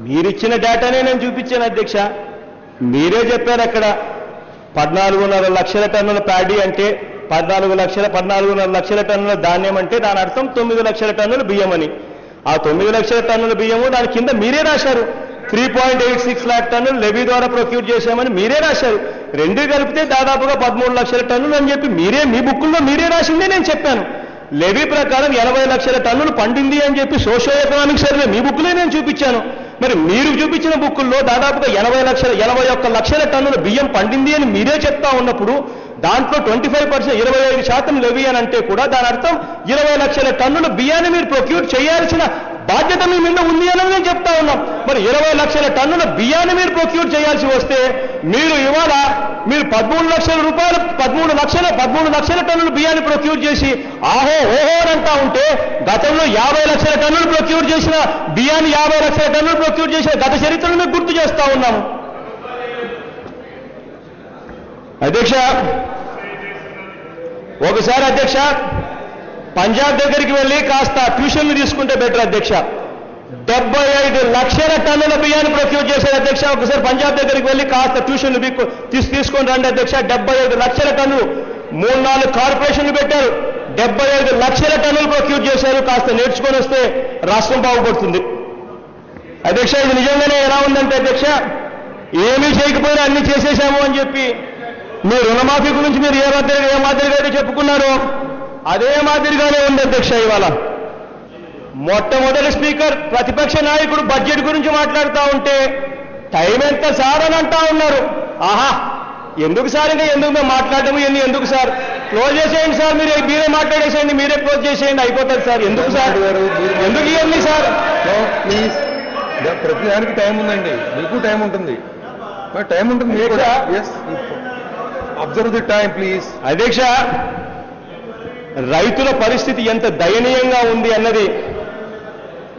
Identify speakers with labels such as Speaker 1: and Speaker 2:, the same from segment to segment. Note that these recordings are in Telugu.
Speaker 1: మీరిచ్చిన డేటానే నేను చూపించాను అధ్యక్ష. మీరే చెప్పారు అక్కడ 14.5 లక్షల టన్నుల ప్యాడీ అంటే 14.5 లక్షల టన్నుల ధాన్యం అంటే దాని అర్థం 9 లక్షల టన్నుల బియ్యం అని. ఆ 9 లక్షల టన్నుల బియ్యము దాని కింద మీరే రాశారు 3.86 lakh టన్నులు లెవీ ద్వారా ప్రొక్యూర్ చేశామని మీరే రాశారు. రెండు కలిపితే దాదాపుగా 13 లక్షల టన్నులు అని చెప్పి మీరే మీ బుక్కుల్లో మీరే రాసిందే నేను చెప్పాను. లెవీ ప్రకారం 80 లక్షల టన్నులు పండింది అని చెప్పి సోషో ఎకనామిక్ సర్వే మీ బుక్లే నేను చూపించాను. మరి మీరు చూపించిన బుక్కుల్లో దాదాపుగా 81 లక్షల టన్నుల బియ్యం పండింది అని మీరే చెప్తా ఉన్నప్పుడు దాంట్లో 25%, 25% లెవీ అని అంటే కూడా దాని అర్థం 20 లక్షల టన్నుల బియ్యాన్ని మీరు ప్రొక్యూర్ చేయాల్సిన బాధ్యత మీ మీద ఉంది అని నేను చెప్తా ఉన్నాం. మరి 20 లక్షల టన్నుల బియ్యాన్ని మీరు ప్రొక్యూర్ చేయాల్సి వస్తే మీరు ఇవాళ మీరు 13 లక్షల రూపాయలు 13 లక్షల టన్నుల బియ్యాన్ని ప్రొక్యూర్ చేసి ఆహో ఓహో అంటా ఉంటే గతంలో 50 లక్షల టన్నులు ప్రొక్యూర్ చేసిన బియ్యాన్ని 50 లక్షల టన్నులు ప్రొక్యూర్ చేసిన గత చరిత్రను మీకు గుర్తు చేస్తా ఉన్నాము. అధ్యక్ష, ఒకసారి అధ్యక్ష పంజాబ్ దగ్గరికి వెళ్ళి కాస్త ట్యూషన్లు తీసుకుంటే బెటర్ అధ్యక్ష. 75 లక్షల టన్నుల బియ్యాన్ని ప్రొక్యూర్ చేశారు అధ్యక్ష. ఒకసారి పంజాబ్ దగ్గరికి వెళ్ళి కాస్త ట్యూషన్లు తీసుకొని రండి అధ్యక్ష. 75 లక్షల టన్నులు 3-4 కార్పొరేషన్లు పెట్టారు. 75 లక్షల టన్నులు ప్రొక్యూర్ చేశారు. కాస్త నేర్చుకొని వస్తే రాష్ట్రం బాగుపడుతుంది అధ్యక్ష. ఇది నిజంగానే ఎలా ఉందంటే అధ్యక్ష, ఏమీ చేయకపోయినా అన్ని చేసేశాము అని చెప్పి మీ రుణమాఫీ గురించి మీరు ఏ మాదిరిగా అయితే చెప్పుకున్నారో అదే మాదిరిగానే ఉంది అధ్యక్ష. ఇవాళ మొట్టమొదటి స్పీకర్ ప్రతిపక్ష నాయకుడు బడ్జెట్ గురించి మాట్లాడుతూ ఉంటే టైం ఎంత సార్ అని అంటా ఉన్నారు. ఆహా, ఎందుకు సార్ ఇంకా ఎందుకు మేము మాట్లాడము ఎందుకు సార్ క్లోజ్ చేసేయండి సార్, మీరే మాట్లాడేసేయండి, మీరే క్లోజ్ చేసేయండి అయిపోతుంది సార్. ఎందుకు సార్, ఎందుకు ఇవన్నీ సార్?
Speaker 2: ప్లీజ్, ప్రతి దానికి టైం ఉందండి, మీకు టైం ఉంటుంది, టైం ఉంటుంది. Observe the time please.
Speaker 1: అధ్యక్ష, రైతుల పరిస్థితి ఎంత దయనీయంగా ఉంది అన్నది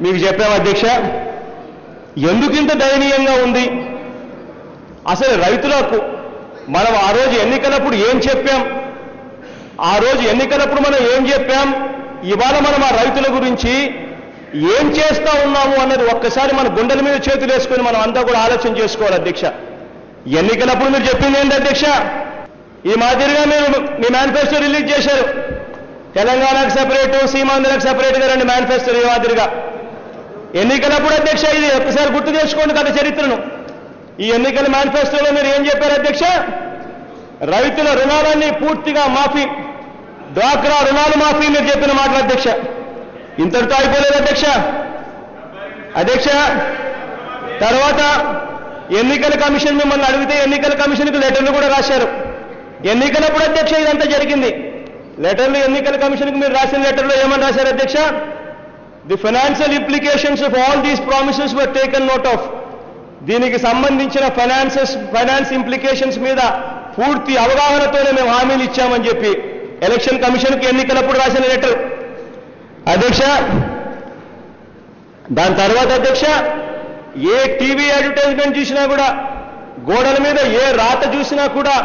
Speaker 1: మీకు చెప్పాము అధ్యక్ష. ఎందుకు ఇంత దయనీయంగా ఉంది? అసలు రైతులకు మనం ఆ రోజు ఎన్నికలప్పుడు ఏం చెప్పాం, మనం ఏం చెప్పాం, ఇవాళ మనం ఆ రైతుల గురించి ఏం చేస్తా ఉన్నాము అన్నది ఒక్కసారి మన గుండెల మీద చేతులు వేసుకొని మనం అంతా కూడా ఆలోచన చేసుకోవాలి అధ్యక్ష. ఎన్నికలప్పుడు మీరు చెప్పింది ఏంటి అధ్యక్ష? ఈ మాదిరిగా మీరు మీ మేనిఫెస్టో రిలీజ్ చేశారు. తెలంగాణకు సెపరేటు, సీమాంధ్రకు సెపరేట్గా రండి మేనిఫెస్టో. ఈ మాదిరిగా ఎన్నికలప్పుడు అధ్యక్ష ఇది ఒక్కసారి గుర్తు చేసుకోండి గత చరిత్రను. ఈ ఎన్నికల మేనిఫెస్టోలో మీరు ఏం చెప్పారు అధ్యక్ష? రైతుల రుణాలన్నీ పూర్తిగా మాఫీ, డ్వాక్రా రుణాలు మాఫీ మీరు చెప్పిన మాటలు అధ్యక్ష. ఇంతటితో అయిపోలేదు అధ్యక్ష. తర్వాత ఎన్నికల కమిషన్ మిమ్మల్ని అడిగితే ఎన్నికల కమిషన్కి లెటర్లు కూడా రాశారు. ఎన్నికలప్పుడు అధ్యక్ష ఇదంతా జరిగింది. లెటర్లు ఎన్నికల కమిషన్కి మీరు రాసిన లెటర్లో ఏమని రాశారు అధ్యక్ష? The financial implications of all these promises were taken note of. దీనికి సంబంధించిన ఫైనాన్స్ ఇంప్లికేషన్స్ మీద పూర్తి అవగాహనతోనే మేము హామీలు ఇచ్చామని చెప్పి ఎలక్షన్ కమిషన్కి ఎన్నికలప్పుడు రాసిన లెటర్ అధ్యక్ష. దాని తర్వాత అధ్యక్ష, ఏ టీవీ అడ్వర్టైజ్మెంట్ చూసినా కూడా, గోడల మీద ఏ రాత చూసినా కూడా,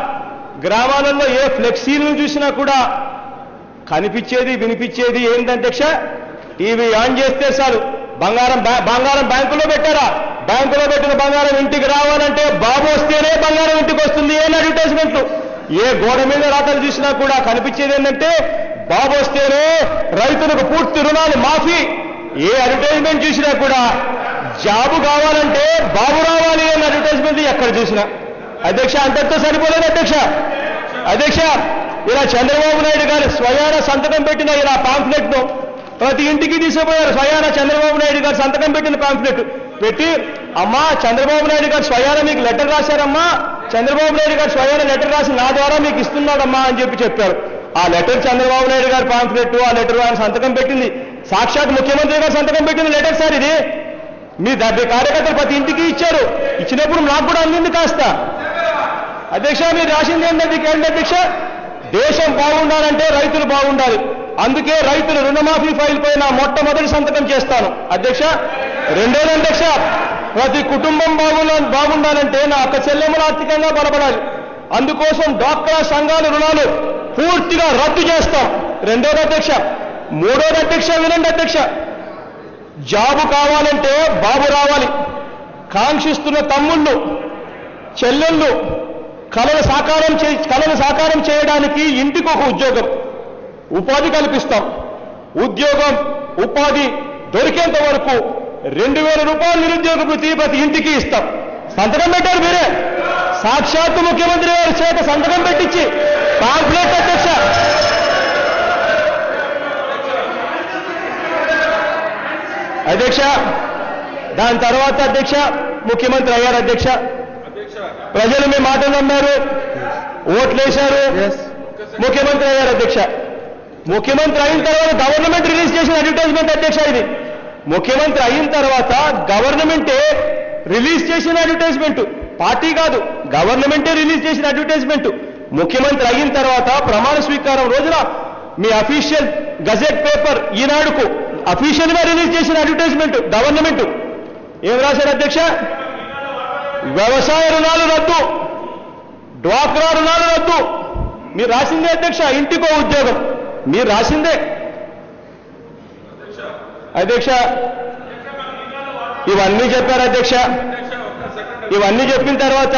Speaker 1: గ్రామాలలో ఏ ఫ్లెక్సీలను చూసినా కూడా కనిపించేది వినిపించేది ఏంటి అధ్యక్ష? టీవీ ఆన్ చేస్తే చాలు బంగారం బ్యాంకులో పెట్టారా, బ్యాంకులో పెట్టిన బంగారం ఇంటికి రావాలంటే బాబు వస్తేనే బంగారం ఇంటికి వస్తుంది అని అడ్వర్టైజ్మెంట్లు. ఏ గోడ మీద రాతలు చూసినా కూడా కనిపించేది ఏంటంటే బాబు వస్తేనే రైతులకు పూర్తి రుణాలు మాఫీ. ఏ అడ్వర్టైజ్మెంట్ చూసినా కూడా జాబు కావాలంటే బాబు రావాలి అని అడ్వర్టైజ్మెంట్ ఎక్కడ చూసినా అధ్యక్ష. అంతటితో సరిపోలేదు అధ్యక్ష. ఇలా చంద్రబాబు నాయుడు గారు స్వయాన సంతకం పెట్టిన ఇలా పాంఫ్లెట్ను ప్రతి ఇంటికి తీసుకుపోయారు. స్వయాన చంద్రబాబు నాయుడు గారు సంతకం పెట్టిన పాంఫ్లెట్ పెట్టి, అమ్మా చంద్రబాబు నాయుడు గారు స్వయాన మీకు లెటర్ రాశారమ్మా, చంద్రబాబు నాయుడు గారు స్వయాన లెటర్ రాసి నా ద్వారా మీకు ఇస్తున్నాడమ్మా అని చెప్పారు. ఆ లెటర్ చంద్రబాబు నాయుడు గారు పాంఫ్లెట్, ఆ లెటర్ ఆయన సంతకం పెట్టింది సాక్షాత్ ముఖ్యమంత్రి గారు సంతకం పెట్టిన లెటర్ సార్ ఇది. మీ కార్యకర్తలు ప్రతి ఇంటికి ఇచ్చారు. ఇచ్చినప్పుడు నాకు కూడా అందింది కాస్త అధ్యక్ష. మీరు రాసింది ఏంటంటే అధ్యక్ష, దేశం బాగుండాలంటే రైతులు బాగుండాలి, అందుకే రైతుల రుణమాఫీ ఫైల్ పైన మొట్టమొదటి సంతకం చేస్తాను అధ్యక్ష. రెండోది అధ్యక్ష, ప్రతి కుటుంబం బాగుండాలంటే నా అక్క చెల్లెమ్మలు ఆర్థికంగా బలపడాలి, అందుకోసం డ్వాక్రా సంఘాల రుణాలు పూర్తిగా రద్దు చేస్తాం రెండోది అధ్యక్ష. మూడోది అధ్యక్ష, వినండి అధ్యక్ష, జాబు కావాలంటే బాబు రావాలి, కాంక్షిస్తున్న తమ్ముళ్ళు చెల్లెళ్ళు కళలు సాకారం చేయడానికి ఇంటికి ఒక ఉద్యోగం, ఉపాధి కల్పిస్తాం. ఉద్యోగం ఉపాధి దొరికేంత వరకు 2000 రూపాయలు నిరుద్యోగ వృత్తి ప్రతి ఇంటికి ఇస్తాం. సంతకం పెట్టారు మీరే, సాక్షాత్తు ముఖ్యమంత్రి గారి చేత సంతకం పెట్టించి కాంప్లెట్ అధ్యక్ష. అధ్యక్ష దాని తర్వాత అధ్యక్ష ముఖ్యమంత్రి అయ్యారు. అధ్యక్ష ప్రజలు మీ మాటలు నమ్మారు, ఓట్లేశారు, ముఖ్యమంత్రి అయ్యారు. అధ్యక్ష ముఖ్యమంత్రి అయిన తర్వాత గవర్నమెంట్ రిలీజ్ చేసిన అడ్వర్టైజ్మెంట్ అధ్యక్ష ఇది. ముఖ్యమంత్రి అయిన తర్వాత గవర్నమెంటే రిలీజ్ చేసిన అడ్వర్టైజ్మెంట్, పార్టీ కాదు, గవర్నమెంటే రిలీజ్ చేసిన అడ్వర్టైజ్మెంట్. ముఖ్యమంత్రి అయిన తర్వాత ప్రమాణ స్వీకారం రోజున మీ అఫీషియల్ గజెట్ పేపర్ ఈనాడుకు అఫీషియల్ గా రిలీజ్ చేసిన అడ్వర్టైజ్మెంట్ గవర్నమెంట్ ఏం రాశారు అధ్యక్ష? వ్యవసాయ రుణాలు రద్దు, డ్వాక్రా రుణాలు రద్దు. మీరు రాసిందే అధ్యక్ష. ఇంటికో ఉద్యోగం మీరు రాసిందే అధ్యక్ష. ఇవన్నీ చెప్పారు అధ్యక్ష. ఇవన్నీ చెప్పిన తర్వాత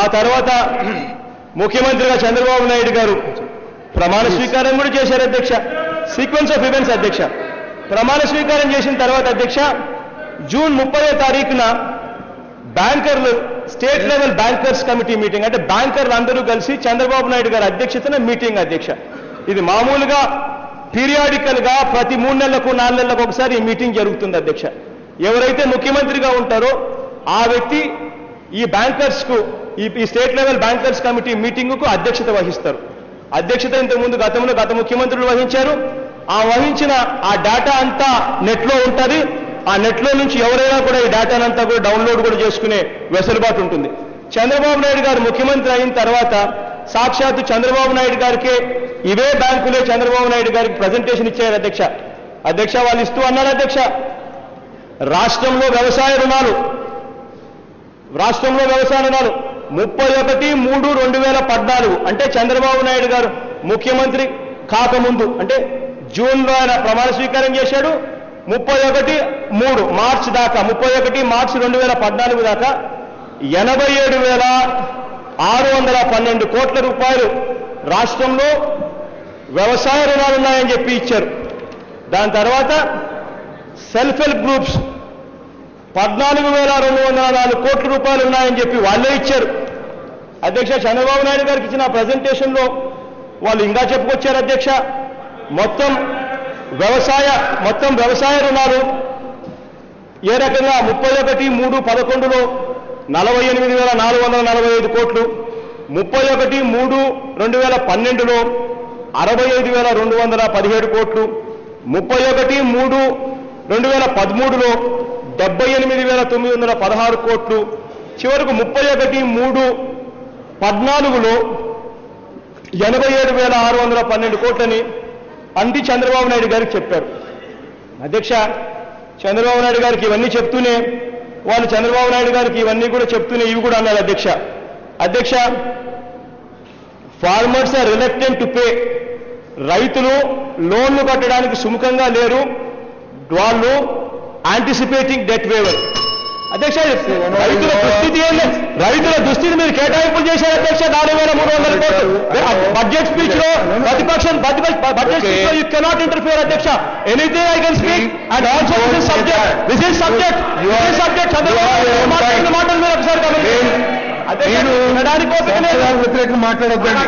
Speaker 1: ఆ తర్వాత ముఖ్యమంత్రిగా చంద్రబాబు నాయుడు గారు ప్రమాణ స్వీకారం కూడా చేశారు అధ్యక్ష. సీక్వెన్స్ ఆఫ్ ఈవెంట్స్ అధ్యక్ష. ప్రమాణ స్వీకారం చేసిన తర్వాత అధ్యక్ష జూన్ 30వ తారీఖున బ్యాంకర్లు state level bankers committee meeting, అంటే బ్యాంకర్లు అందరూ కలిసి చంద్రబాబు నాయుడు గారి అధ్యక్షతన మీటింగ్ అధ్యక్ష. ఇది మామూలుగా పీరియాడికల్ గా ప్రతి 3 నెలలకు 4 నెలలకు ఒకసారి ఈ మీటింగ్ జరుగుతుంది అధ్యక్ష. ఎవరైతే ముఖ్యమంత్రిగా ఉంటారో ఆ వ్యక్తి ఈ బ్యాంకర్స్ కు ఈ state level bankers committee meeting కు అధ్యక్షత వహిస్తారు. అధ్యక్షత ఇంతకుముందు గత ముఖ్యమంత్రులు వహించారు. ఆ వహించిన ఆ డేటా అంతా నెట్లో ఉంటుంది. ఆ నెట్లో నుంచి ఎవరైనా కూడా ఈ డేటానంతా కూడా డౌన్లోడ్ కూడా చేసుకునే వెసులుబాటు ఉంటుంది. చంద్రబాబు నాయుడు గారు ముఖ్యమంత్రి అయిన తర్వాత సాక్షాత్తు చంద్రబాబు నాయుడు గారికే ఇవే బ్యాంకులే చంద్రబాబు నాయుడు గారికి ప్రజెంటేషన్ ఇచ్చారు అధ్యక్ష. అధ్యక్ష వాళ్ళు ఇస్తూ అన్నారు అధ్యక్ష, రాష్ట్రంలో వ్యవసాయ రుణాలు 31/3/2014 అంటే చంద్రబాబు నాయుడు గారు ముఖ్యమంత్రి కాకముందు, అంటే జూన్లో ఆయన ప్రమాణ స్వీకారం చేశాడు. 31 మార్చి దాకా 31 మార్చి 2014 దాకా 87,612 కోట్ల రూపాయలు రాష్ట్రంలో వ్యవసాయ రుణాలు ఉన్నాయని చెప్పి ఇచ్చారు. దాని తర్వాత సెల్ఫ్ హెల్ప్ గ్రూప్స్ 14,204 కోట్ల రూపాయలు ఉన్నాయని చెప్పి వాళ్ళే ఇచ్చారు. అధ్యక్ష చంద్రబాబు నాయుడు గారికి ఇచ్చిన ప్రజెంటేషన్లో వాళ్ళు ఇంకా చెప్పుకొచ్చారు అధ్యక్ష, మొత్తం వ్యవసాయ రుణాలు ఏ రకంగా 31/3/11లో 48,445 కోట్లు, 31/3/2012లో 65,217 కోట్లు, 31/3/2013లో 78,916 కోట్లు, చివరకు 31/3/14లో 87,612 కోట్లని అంది చంద్రబాబు నాయుడు గారికి చెప్పారు. అధ్యక్ష చంద్రబాబు నాయుడు గారికి ఇవన్నీ చెప్తూనే వాళ్ళు చంద్రబాబు నాయుడు గారికి ఇవన్నీ కూడా చెప్తూనే ఇవి కూడా అన్నారు అధ్యక్ష farmers are reluctant to pay. రైతులు లోన్లు కట్టడానికి సుముఖంగా లేరు, వాళ్ళు యాంటిసిపేటింగ్ డెట్ వేవర్. అధ్యక్ష రైతుల దుస్థితి ఏంటి? రైతుల దుస్థితి మీరు కేటాయింపులు చేశారు అధ్యక్ష. 4,300 కోట్లు బడ్జెట్ స్పీచ్ లో ప్రతిపక్షం బడ్జెట్ స్పీచ్ లో యూ కెనాట్ ఇంటర్ఫియర్ అధ్యక్ష. Anything I can speak and also this is subject Chandrababu మాటలు మీరు ఒకసారి వినడానికి
Speaker 2: వ్యతిరేకంగా మాట్లాడొద్దండి.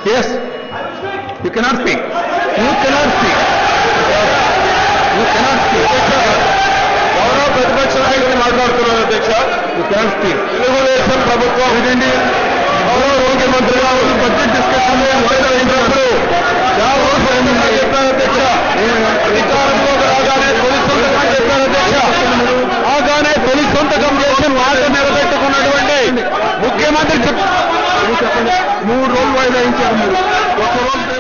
Speaker 2: Yes, you cannot speak. You cannot speak. You cannot speak. గౌరవ ప్రతిపక్ష నాయకులు మాట్లాడుతున్నారు అధ్యక్ష. You cannot speak. తెలుగుదేశం ప్రభుత్వం ఇదండి. గౌరవ ముఖ్యమంత్రిగా బడ్జెట్ డిస్కషన్ చెప్పారు అధ్యక్ష. అధికారంలో రాగానే తొలి సొంతకం చేసి మాట నిలబెట్టుకున్నటువంటి ముఖ్యమంత్రి 3 రోజులు వాయిదా ఇచ్చారు. మీరు 1 రోజు